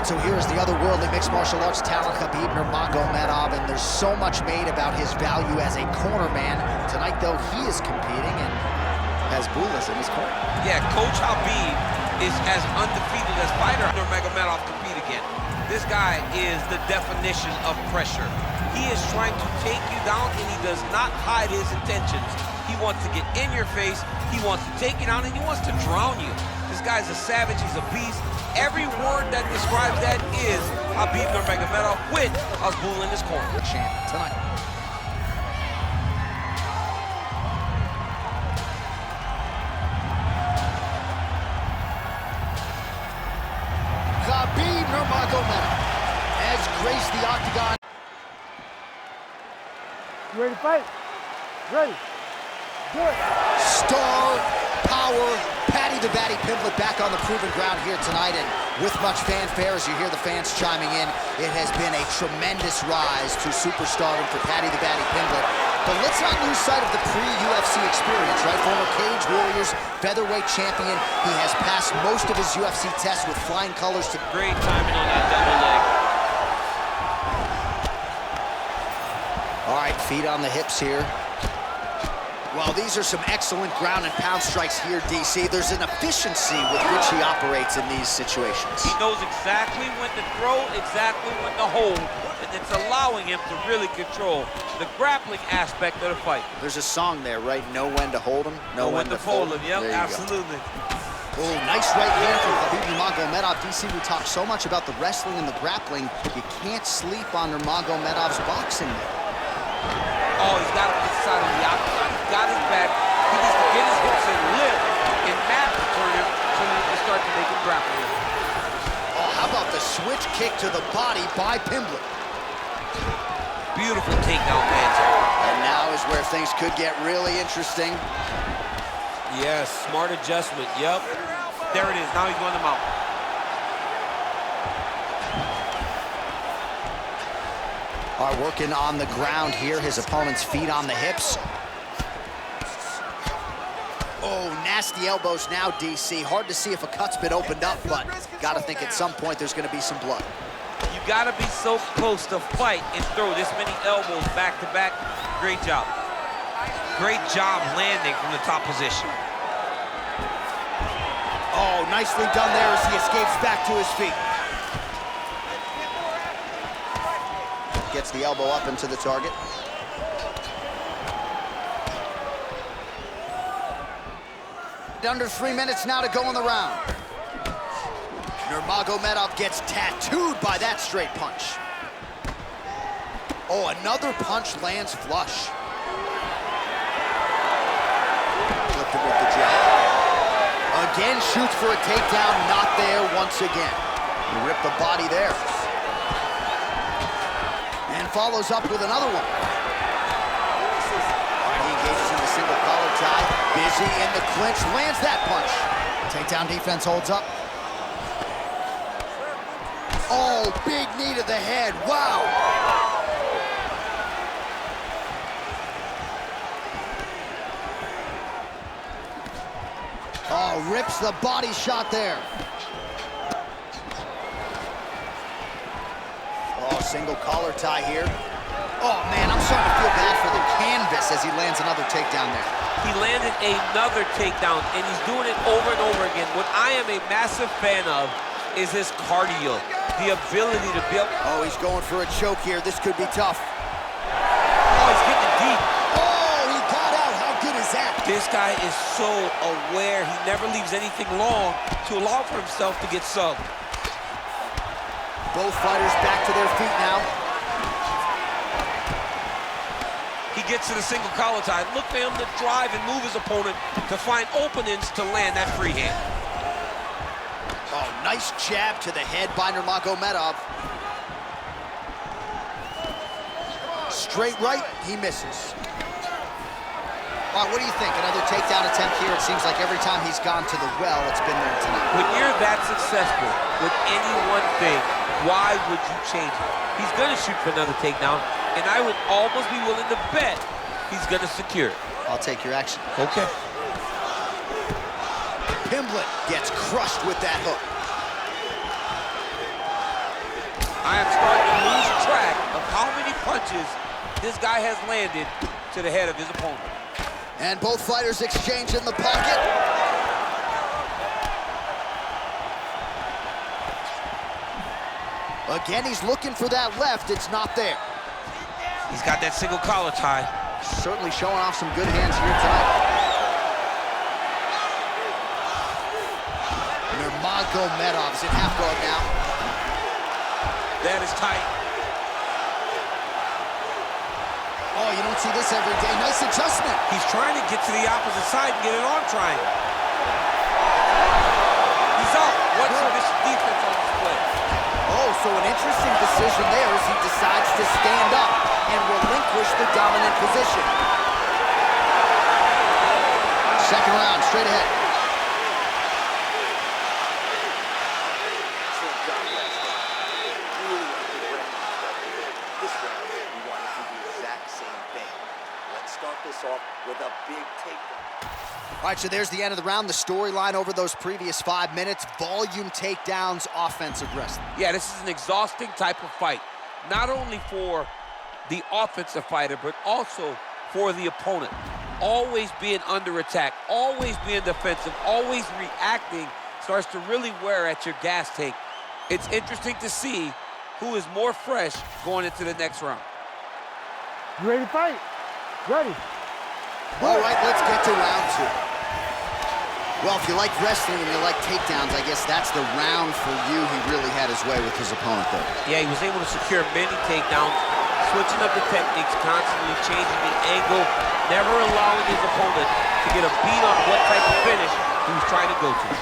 right, so here's the otherworldly mixed martial arts talent, Khabib Nurmagomedov, and there's so much made about his value as a corner man. Tonight, though, he is competing and has Bulas in his corner. Yeah, Coach Habib is as undefeated as fighter Nurmagomedov compete again. This guy is the definition of pressure. He is trying to take you down, and he does not hide his intentions. He wants to get in your face, he wants to take you down, and he wants to drown you. This guy's a savage, he's a beast. Every word that describes that is Khabib Nurmagomedov with Abdul in his corner. Champ tonight. Khabib Nurmagomedov has graced the octagon. You ready to fight? Ready. Do it. Star power. Paddy Pimblett back on the proven ground here tonight, and with much fanfare as you hear the fans chiming in, it has been a tremendous rise to superstardom for Paddy Pimblett. But let's not lose sight of the pre-UFC experience, right? Former Cage Warriors, featherweight champion. He has passed most of his UFC tests with flying colors to... Great timing on that double leg. All right, feet on the hips here. Well, these are some excellent ground and pound strikes here, DC. There's an efficiency with which he operates in these situations. He knows exactly when to throw, exactly when to hold, and it's allowing him to really control the grappling aspect of the fight. There's a song there, right? Know when to hold him, know when to fold him. Yep, absolutely. Oh, nice right hand from Khabib Nurmagomedov. DC, we talk so much about the wrestling and the grappling. You can't sleep on Nurmagomedov's boxing there. Oh, he's got him inside of the octagon. He's got his back. He needs to get his hips and lift and map to turn him so that he can start to make him grapple. Oh, how about the switch kick to the body by Pimblett? Beautiful takedown mantle. And now is where things could get really interesting. Yes, smart adjustment. Yep. There it is. Now he's going to mount. Are working on the ground here. His opponent's feet on the hips. Oh, nasty elbows now, DC. Hard to see if a cut's been opened up, but gotta think at some point there's gonna be some blood. You gotta be so close to fight and throw this many elbows back to back. Great job. Great job landing from the top position. Oh, nicely done there as he escapes back to his feet. Gets the elbow up into the target. Under 3 minutes now to go in the round. Nurmagomedov gets tattooed by that straight punch. Oh, another punch lands flush. Flipped him with the jab. Again shoots for a takedown, not there once again. He ripped the body there. And follows up with another one. He engages in the single collar tie. Busy in the clinch, lands that punch. Takedown defense holds up. Oh, big knee to the head, wow. Oh, rips the body shot there. Oh, single collar tie here. Oh, man, I'm starting to feel bad for the canvas as he lands another takedown there. He landed another takedown, and he's doing it over and over again. What I am a massive fan of is his cardio, the ability to be able... Oh, he's going for a choke here. This could be tough. Oh, he's getting deep. Oh, he got out. How good is that? This guy is so aware. He never leaves anything long to allow for himself to get subbed. Both fighters back to their feet now. He gets to the single collar tie. Look for him to drive and move his opponent to find openings to land that free hand. Oh, nice jab to the head by Nurmagomedov. Straight right, he misses. All right, what do you think? Another takedown attempt here. It seems like every time he's gone to the well, it's been there tonight. When you're that successful with any one thing, why would you change it? He's gonna shoot for another takedown, and I would almost be willing to bet he's gonna secure it. I'll take your action. Okay. Pimblett gets crushed with that hook. punches this guy has landed to the head of his opponent. And both fighters exchange in the pocket. Again, he's looking for that left. It's not there. He's got that single collar tie. Certainly showing off some good hands here tonight. Nurmagomedov's in half guard now. That is tight. Oh, you don't see this every day. Nice adjustment. He's trying to get to the opposite side and get an arm triangle. He's out. What's this defense on display? Oh, so an interesting decision there as he decides to stand up and relinquish the dominant position. Second round, straight ahead. This round, we want to do the exact same thing. Let's start this off with a big takedown. All right, so there's the end of the round. The storyline over those previous 5 minutes, volume takedowns, offensive wrestling. Yeah, this is an exhausting type of fight. Not only for the offensive fighter, but also for the opponent. Always being under attack, always being defensive, always reacting starts to really wear at your gas tank. It's interesting to see who is more fresh going into the next round. You ready to fight? Ready. All right, let's get to round 2. Well, if you like wrestling and you like takedowns, I guess that's the round for you. He really had his way with his opponent there. Yeah, he was able to secure many takedowns, switching up the techniques, constantly changing the angle, never allowing his opponent to get a beat on what type of finish he was trying to go to.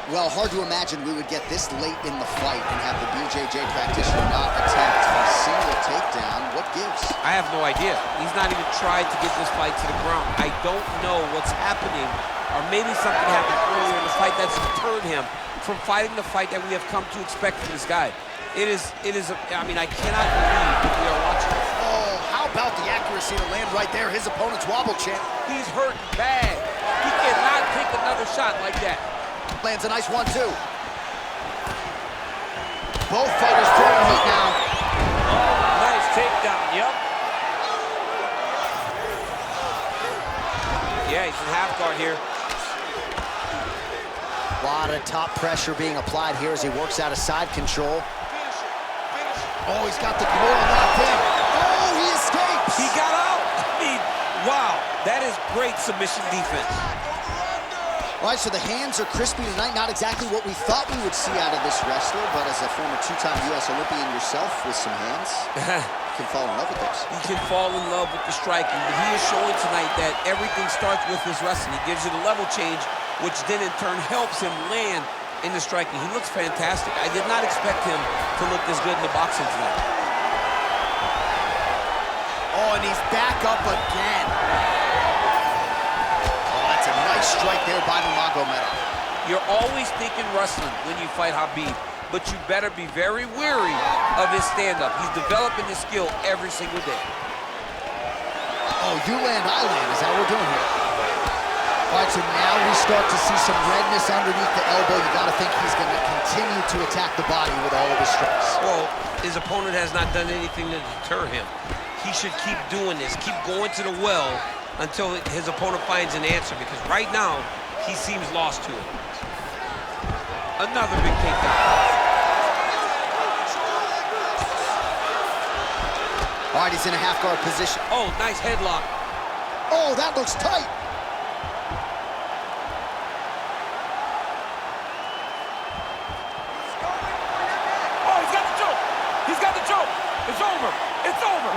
Well, hard to imagine we would get this late in the fight and have the BJJ practitioner not attempt a single takedown. What gives? I have no idea. He's not even tried to get this fight to the ground. I don't know what's happening, or maybe something happened earlier in the fight that's deterred him from fighting the fight that we have come to expect from this guy. I mean, I cannot believe that we are watching this. Oh, how about the accuracy to land right there? His opponent's wobble champ. He's hurt bad. He cannot take another shot like that. Lands a nice 1-2. Both fighters throwing heat now. Nice takedown, yep. Yeah, he's in half guard here. A lot of top pressure being applied here as he works out of side control. Oh, he's got the Kimura locked in. Oh, he escapes. He got out. I mean, wow, that is great submission defense. All right, so the hands are crispy tonight. Not exactly what we thought we would see out of this wrestler, but as a former 2-time U.S. Olympian yourself with some hands, you can fall in love with those. He can fall in love with the striking, but he is showing tonight that everything starts with his wrestling. He gives you the level change, which then in turn helps him land in the striking. He looks fantastic. I did not expect him to look this good in the boxing tonight. Oh, and he's back up again. A nice strike there by Nurmagomedov. You're always thinking wrestling when you fight Khabib, but you better be very wary of his stand-up. He's developing his skill every single day. Oh, you land, I land. Is that what we're doing here? All right, so now we start to see some redness underneath the elbow. You got to think he's going to continue to attack the body with all of his strikes. Well, his opponent has not done anything to deter him. He should keep doing this, keep going to the well until his opponent finds an answer, because right now, he seems lost to it. Another big takedown. All right, he's in a half-guard position. Oh, nice headlock. Oh, that looks tight. Oh, he's got the choke. He's got the choke. It's over. It's over.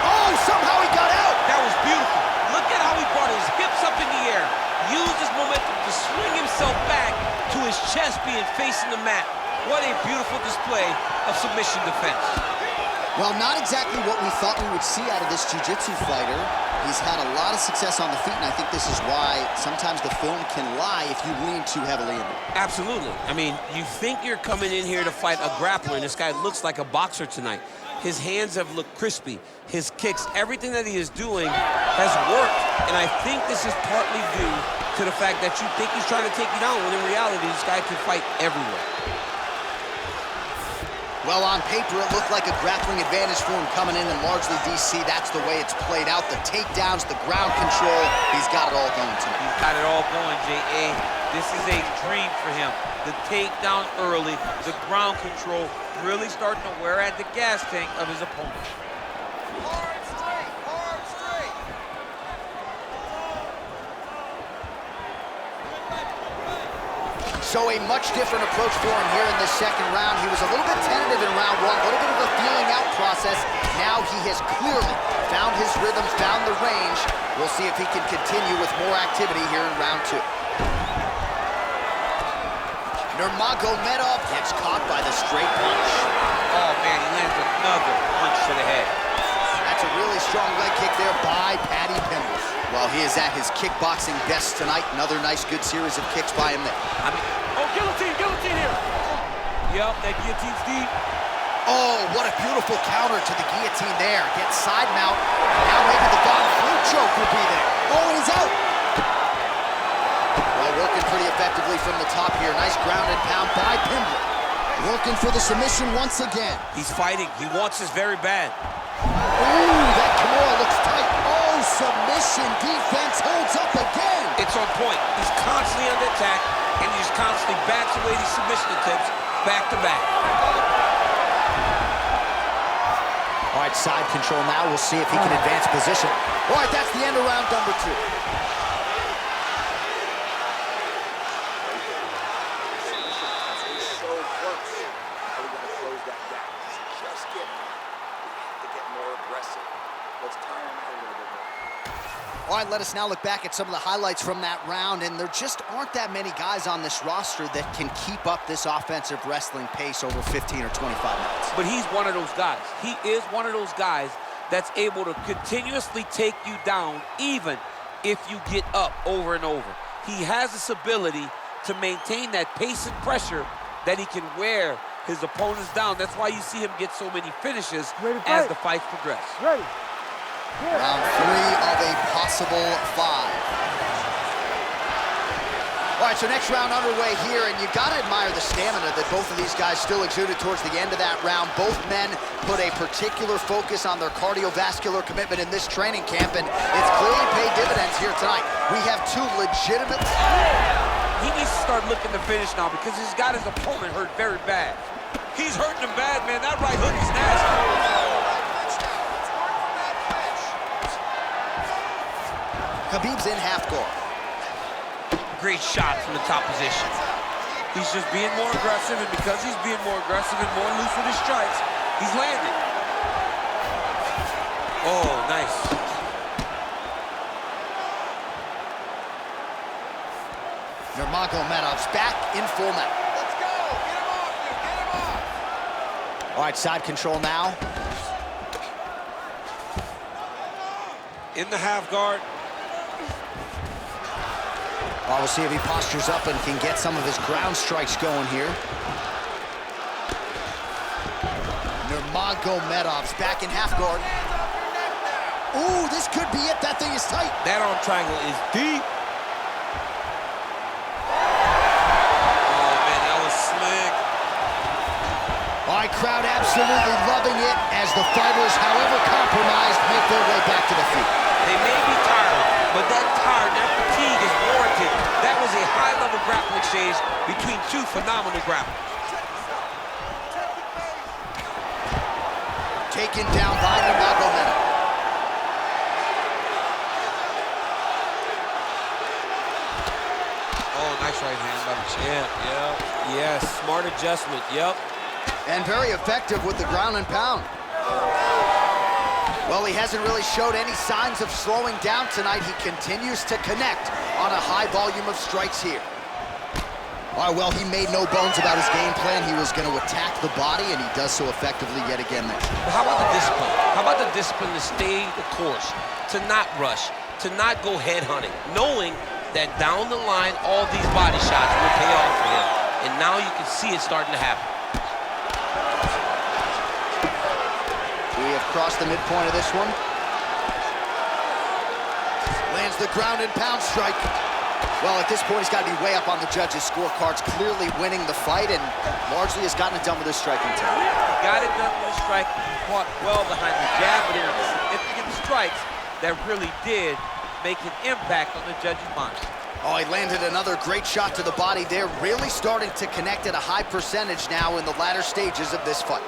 Oh, somehow he got out. That was beautiful. Look at how he brought his hips up in the air, used his momentum to swing himself back to his chest being facing the mat. What a beautiful display of submission defense. Well, not exactly what we thought we would see out of this jiu-jitsu fighter. He's had a lot of success on the feet, and I think this is why sometimes the film can lie if you lean too heavily into it. Absolutely. I mean, you think you're coming in here to fight a grappler, and this guy looks like a boxer tonight. His hands have looked crispy. His kicks, everything that he is doing has worked. And I think this is partly due to the fact that you think he's trying to take you down, when in reality, this guy can fight everywhere. Well, on paper, it looked like a grappling advantage for him coming in, and largely, DC, that's the way it's played out. The takedowns, the ground control, he's got it all going tonight. He's got it all going, J.A. This is a dream for him. The takedown early, the ground control, really starting to wear at the gas tank of his opponent. Hard straight, hard straight. So a much different approach for him here in this second round. He was a little bit tentative in round one, a little bit of a feeling out process. Now he has clearly found his rhythm, found the range. We'll see if he can continue with more activity here in round two. Nurmagomedov gets caught by the straight punch. Oh, man, he lands another punch to the head. That's a really strong leg kick there by Paddy Pimblett. Well, he is at his kickboxing best tonight. Another nice, good series of kicks by him there. Oh, guillotine here. Yep, that guillotine's deep. Oh, what a beautiful counter to the guillotine there. Gets side mount. Now maybe the bomb flute choke will be there. Oh, and he's out. Well, working pretty effectively from the top here. Nice ground and pound by Pimblett. Working for the submission once again. He's fighting. He wants this very bad. Ooh, that Kimura looks tight. Oh, submission defense holds up again. It's on point. He's constantly under attack, and he just constantly bats away these submission attempts back to back. All right, side control now. We'll see if he can advance position. All right, that's the end of round number two. So close. How are we going to close that gap? It's just getting there. We have to get more aggressive. Let's tire him out a little bit more. All right, let us now look back at some of the highlights from that round, and there just aren't that many guys on this roster that can keep up this offensive wrestling pace over 15 or 25 minutes. But he's one of those guys. He is one of those guys that's able to continuously take you down even if you get up over and over. He has this ability to maintain that pace and pressure that he can wear his opponents down. That's why you see him get so many finishes as the fights progress. Ready. Yeah. Round three of a possible five. All right, so next round underway here, and you gotta admire the stamina that both of these guys still exuded towards the end of that round. Both men put a particular focus on their cardiovascular commitment in this training camp, and it's clearly paid dividends here tonight. We have two legitimate... He needs to start looking to finish now because he's got his opponent hurt very bad. He's hurting him bad, man. That right hook is nasty. Khabib's in half guard. Great shot from the top position. He's just being more aggressive, and because he's being more aggressive and more loose with his strikes, he's landing. Oh, nice. Nurmagomedov's back in full mount. Let's go! Get him off, dude! Get him off! All right, side control now. In the half guard. Well, we'll see if he postures up and can get some of his ground strikes going here. Nurmagomedov's back in half guard. Ooh, this could be it. That thing is tight. That arm triangle is deep. Crowd absolutely loving it as the fighters, however compromised, make their way back to the feet. They may be tired, but that fatigue is warranted. That was a high-level grappling exchange between two phenomenal grapplers. Taken down by Nurmagomedov. Oh, nice right hand by the champ. Yep. Yes, smart adjustment. Yep. And very effective with the ground and pound. Well, he hasn't really showed any signs of slowing down tonight. He continues to connect on a high volume of strikes here. All right, well, he made no bones about his game plan. He was going to attack the body, and he does so effectively yet again there. How about the discipline? How about the discipline to stay the course, to not rush, to not go head hunting, knowing that down the line, all these body shots will pay off for him. And now you can see it starting to happen. We have crossed the midpoint of this one. Lands the ground and pound strike. Well, at this point, he's got to be way up on the judges' scorecards, clearly winning the fight, and largely has gotten it done with his striking tonight. Got it done with his striking. He fought well behind the jab, but it was significant strikes that really did make an impact on the judges' minds. Oh, he landed another great shot to the body there, really starting to connect at a high percentage now in the latter stages of this fight.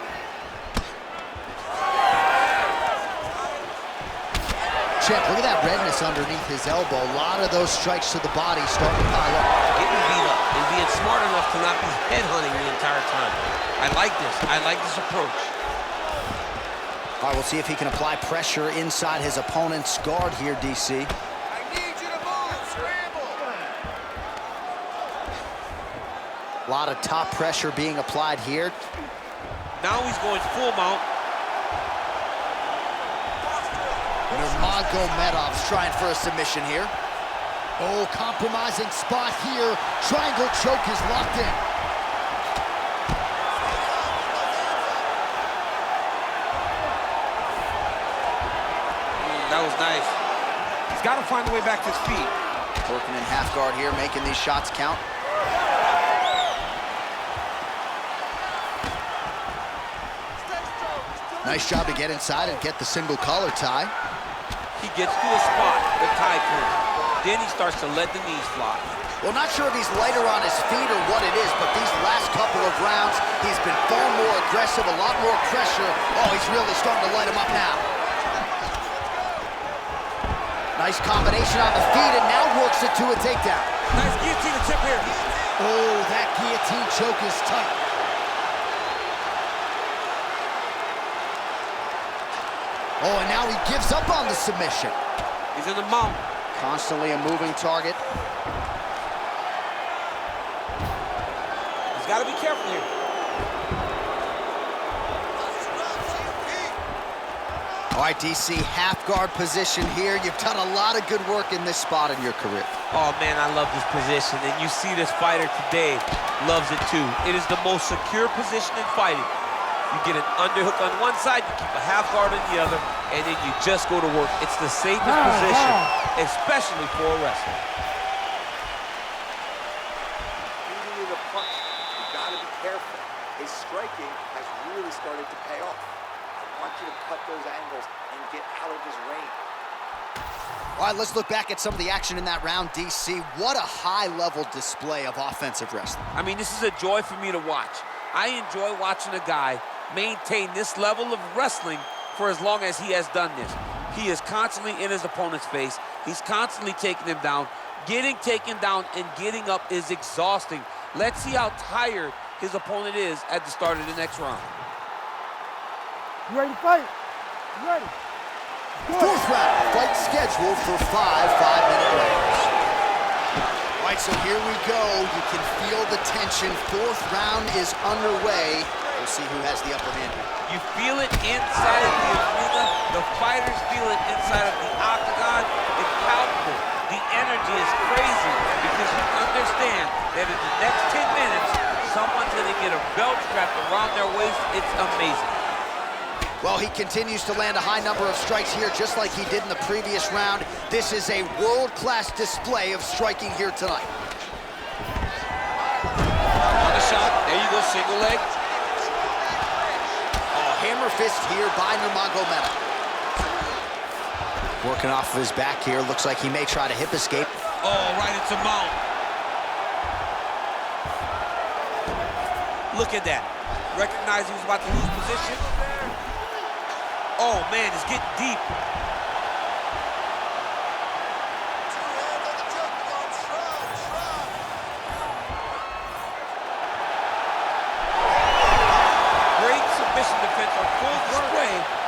Champ, look at that redness underneath his elbow. A lot of those strikes to the body starting to pile up. Getting beat up and being smart enough to not be headhunting the entire time. I like this. I like this approach. All right, we'll see if he can apply pressure inside his opponent's guard here, DC. I need you to move, scramble. A lot of top pressure being applied here. Now he's going full mount. Nurmagomedov's trying for a submission here. Oh, compromising spot here. Triangle choke is locked in. That was nice. He's got to find a way back to his feet. Working in half guard here, making these shots count. Nice job to get inside and get the single collar tie. He gets to a spot, the tie point. Then he starts to let the knees fly. Well, not sure if he's lighter on his feet or what it is, but these last couple of rounds, he's been far more aggressive, a lot more pressure. Oh, he's really starting to light him up now. Nice combination on the feet, and now works it to a takedown. Nice guillotine attempt here. Oh, that guillotine choke is tight. Oh, and now he gives up on the submission. He's in the mount. Constantly a moving target. He's got to be careful here. All right, DC, half guard position here. You've done a lot of good work in this spot in your career. Oh, man, I love this position. And you see this fighter today loves it, too. It is the most secure position in fighting. You get an underhook on one side, you keep a half guard on the other, and then you just go to work. It's the safest position, especially for a wrestler. Leading you to punch, you got to be careful. His striking has really started to pay off. I want you to cut those angles and get out of his range. All right, let's look back at some of the action in that round, DC. What a high-level display of offensive wrestling. I mean, this is a joy for me to watch. I enjoy watching a guy maintain this level of wrestling for as long as he has done this. He is constantly in his opponent's face. He's constantly taking him down. Getting taken down and getting up is exhausting. Let's see how tired his opponent is at the start of the next round. You ready to fight? You ready? Fourth round, fight scheduled for 5 5-minute rounds. All right, so here we go. You can feel the tension. Fourth round is underway. We'll see who has the upper hand here. You feel it inside of the arena. The fighters feel it inside of the octagon. It's palpable. The energy is crazy because you understand that in the next 10 minutes, someone's going to get a belt strapped around their waist. It's amazing. Well, he continues to land a high number of strikes here, just like he did in the previous round. This is a world-class display of striking here tonight. On the shot. There you go, single leg. Hammer fist here by Nurmagomedov. Working off of his back here. Looks like he may try to hip escape. Oh, right into mount. Look at that. Recognize he was about to lose position. Oh, man, it's getting deep.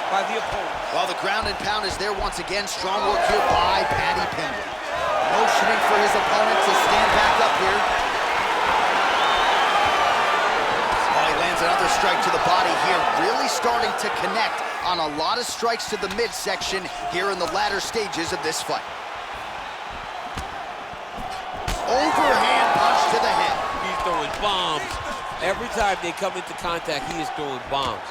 By the opponent. Well, the ground and pound is there once again. Strong work here by Paddy Pimblett. Motioning for his opponent to stand back up here. Oh, he lands another strike to the body here. Really starting to connect on a lot of strikes to the midsection here in the latter stages of this fight. Overhand punch to the head. He's throwing bombs. Every time they come into contact, he is throwing bombs.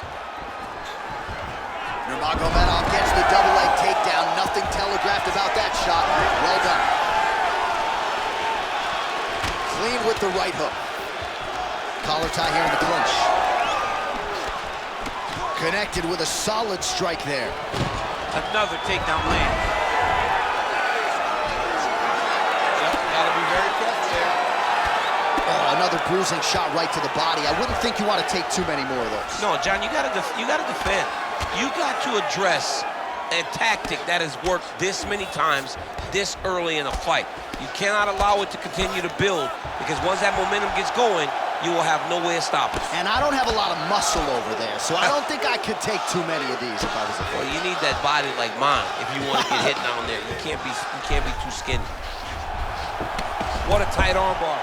Nurmagomedov gets the double leg takedown. Nothing telegraphed about that shot. Well done. Clean with the right hook. Collar tie here in the clinch. Connected with a solid strike there. Another takedown land. Yep, gotta be very careful there. Oh, another bruising shot right to the body. I wouldn't think you want to take too many more of those. No, John, you gotta defend. You got to address a tactic that has worked this many times this early in a fight. You cannot allow it to continue to build, because once that momentum gets going, you will have no way of stopping. And I don't have a lot of muscle over there, so I don't think I could take too many of these if I was a fighter. Well, you need that body like mine if you want to get hit down there. You can't be too skinny. What a tight arm bar.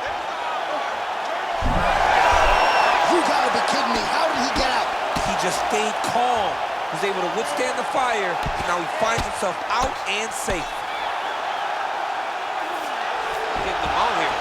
You gotta be kidding me. How did he get out? He just stayed calm. He was able to withstand the fire. Now he finds himself out and safe. Getting them out here.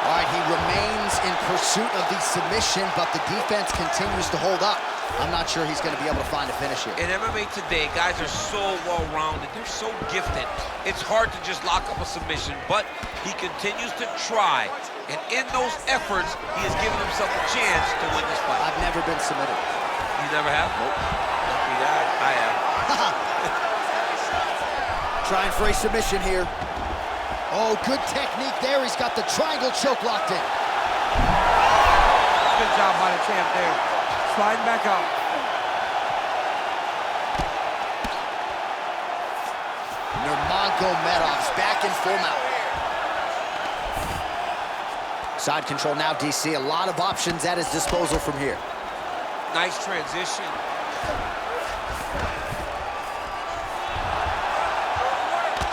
All right, he remains in pursuit of the submission, but the defense continues to hold up. I'm not sure he's going to be able to find a finish here. In MMA today, guys are so well-rounded. They're so gifted. It's hard to just lock up a submission, but he continues to try. And in those efforts, he has given himself a chance to win this fight. I've never been submitted. You never have? Nope. Lucky guy. I have. Trying for a submission here. Oh, good technique there. He's got the triangle choke locked in. Good job by the champ there. Sliding back out. Nurmagomedov's back in full mount. Side control now, DC. A lot of options at his disposal from here. Nice transition.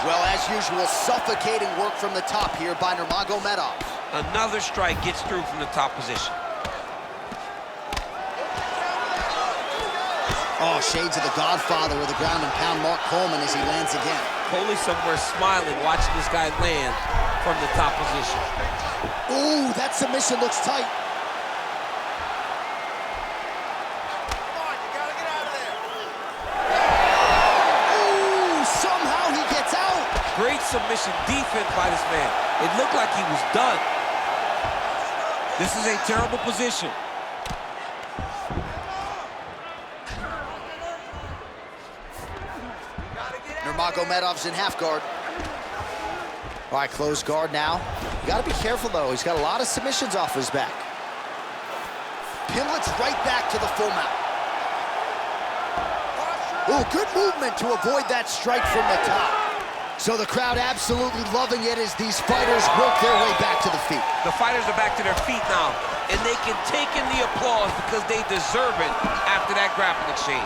Well, as usual, suffocating work from the top here by Nurmagomedov. Another strike gets through from the top position. Oh, shades of the Godfather with the ground and pound Mark Coleman as he lands again. Coley somewhere smiling, watching this guy land from the top position. Ooh, that submission looks tight. Great submission defense by this man. It looked like he was done. This is a terrible position. Nurmagomedov's in half guard. All right, closed guard now. You gotta be careful though. He's got a lot of submissions off his back. Pimblett's right back to the full mount. Ooh, good movement to avoid that strike from the top. So the crowd absolutely loving it as these fighters work their way back to the feet. The fighters are back to their feet now, and they can take in the applause because they deserve it after that grappling exchange.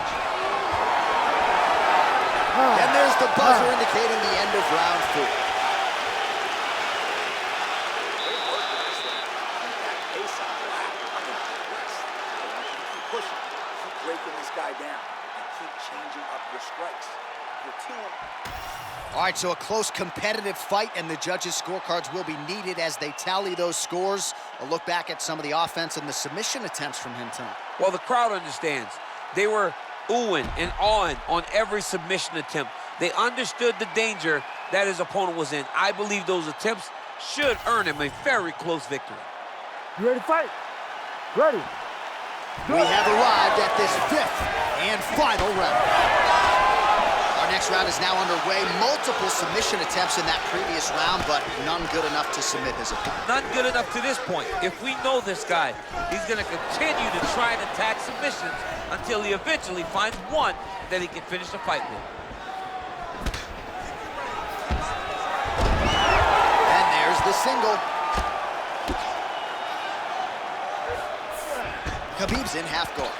And there's the buzzer indicating the end of round 4. Keep pushing, keep breaking this guy down, and keep changing up your strikes. Your team. All right, so a close competitive fight, and the judges' scorecards will be needed as they tally those scores. A look back at some of the offense and the submission attempts from him tonight. Well, the crowd understands. They were oohing and awing on every submission attempt. They understood the danger that his opponent was in. I believe those attempts should earn him a very close victory. You ready to fight? Ready. We have arrived at this 5th and final round. Our next round is now underway. Multiple submission attempts in that previous round, but none good enough to submit his opponent. None good enough to this point. If we know this guy, he's going to continue to try and attack submissions until he eventually finds one that he can finish the fight with. And there's the single. Khabib's in half guard.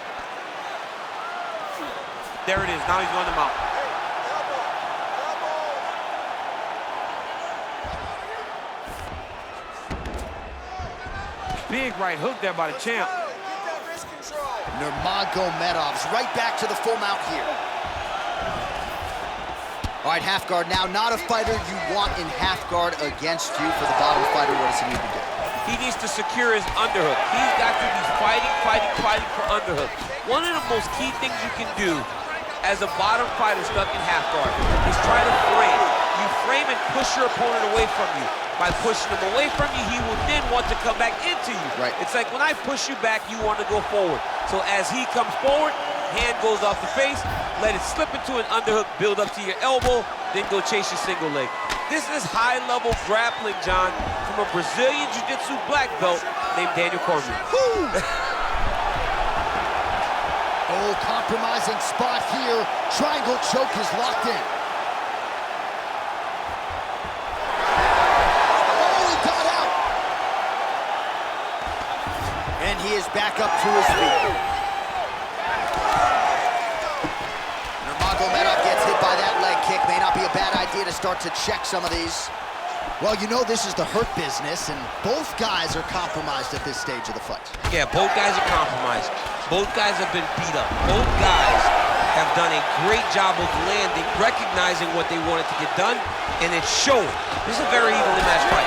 There it is. Now he's running him out. Big right hook there by the champ. Nurmagomedov's right back to the full mount here. All right, half guard now. Not a fighter you want in half guard against you. For the bottom fighter, what does he need to do? He needs to secure his underhook. He's got to be fighting for underhook. One of the most key things you can do as a bottom fighter stuck in half guard is try to frame. You frame and push your opponent away from you. By pushing him away from you, he will then want to come back into you. Right. It's like when I push you back, you want to go forward. So as he comes forward, hand goes off the face, let it slip into an underhook, build up to your elbow, then go chase your single leg. This is high-level grappling, John, from a Brazilian Jiu-Jitsu black belt named Daniel Cormier. Oh, compromising spot here. Triangle choke is locked in. Oh, he got out. And he is back up to his feet. Nurmagomedov gets hit by that leg kick. May not be a bad idea to start to check some of these. Well, you know this is the hurt business, and both guys are compromised at this stage of the fight. Yeah, both guys are compromised. Both guys have been beat up. Both guys have done a great job of landing, recognizing what they wanted to get done, and it's showing. This is a very evenly matched fight.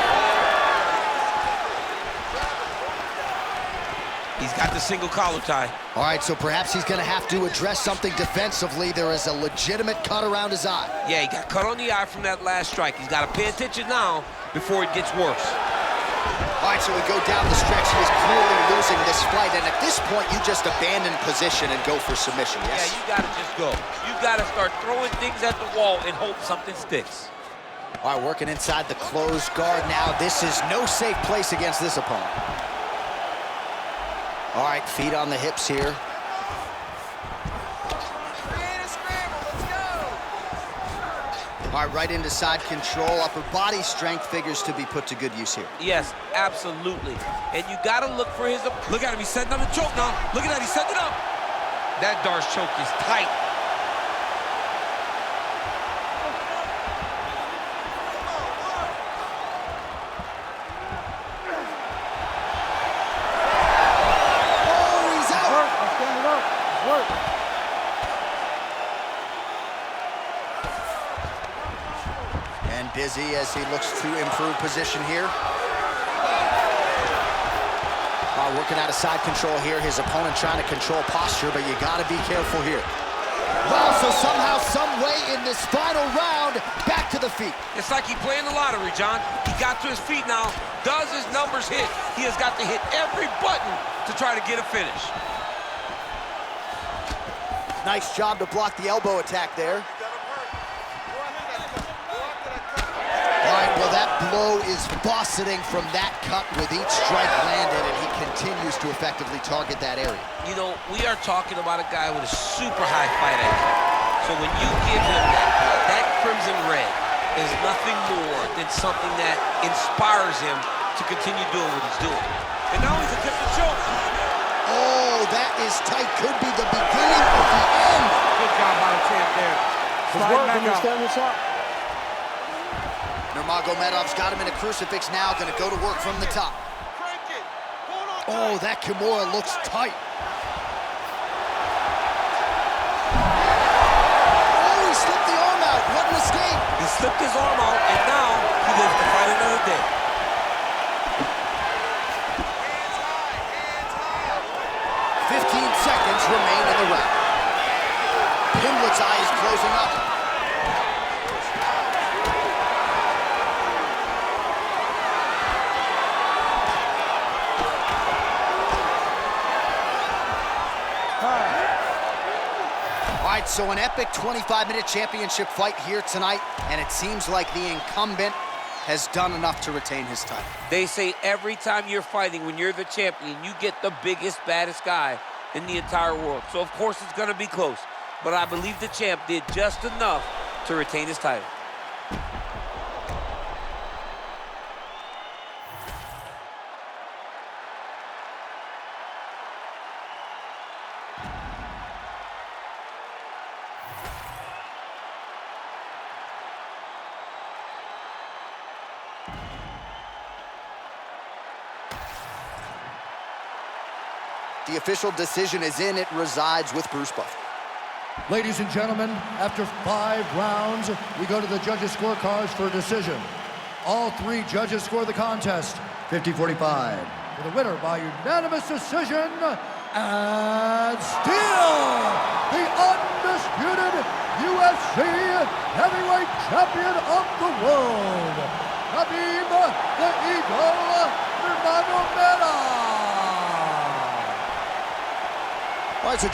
He's got the single collar tie. All right, so perhaps he's gonna have to address something defensively. There is a legitimate cut around his eye. Yeah, he got cut on the eye from that last strike. He's got to pay attention now before it gets worse. All right, so we go down the stretch. He is clearly losing this fight, and at this point, you just abandon position and go for submission, yes? Yeah, you got to just go. You got to start throwing things at the wall and hope something sticks. All right, working inside the closed guard now. This is no safe place against this opponent. All right, feet on the hips here. All right, right into side control. Upper body strength figures to be put to good use here. Yes, absolutely. And you got to look for his... Look at him, he's setting up the choke now. Look at that, he's setting it up. That Darce choke is tight. Busy as he looks to improve position here. Working out of side control here. His opponent trying to control posture, but you got to be careful here. Wow, so somehow, some way in this final round, back to the feet. It's like he's playing the lottery, John. He got to his feet now. Does his numbers hit? He has got to hit every button to try to get a finish. Nice job to block the elbow attack there. All right, well, that blow is bossing from that cut with each strike landed, and he continues to effectively target that area. You know, we are talking about a guy with a super high fight IQ. So when you give him that crimson red is nothing more than something that inspires him to continue doing what he's doing. And now he's attempting to choke. Oh, that is tight. Could be the beginning of the end. Good job by the champ there. Slide back out. Stand this up. Nurmagomedov's got him in a crucifix now, gonna go to work from the top. Oh, that Kimura looks tight. Oh, he slipped the arm out. What an escape. He slipped his arm out, and now he lives to fight another day. Hands high, hands high. 15 seconds remain in the round. Pimblett's eye is closing up. All right, so an epic 25-minute championship fight here tonight, and it seems like the incumbent has done enough to retain his title. They say every time you're fighting, when you're the champion, you get the biggest, baddest guy in the entire world. So, of course, it's going to be close. But I believe the champ did just enough to retain his title. The official decision is in. It resides with Bruce Buffer. Ladies and gentlemen, after 5 rounds, we go to the judges' scorecards for a decision. All 3 judges score the contest 50-45. For the winner by unanimous decision, and still the undisputed UFC heavyweight champion of the world, Khabib the Eagle Nurmagomedov. All right, so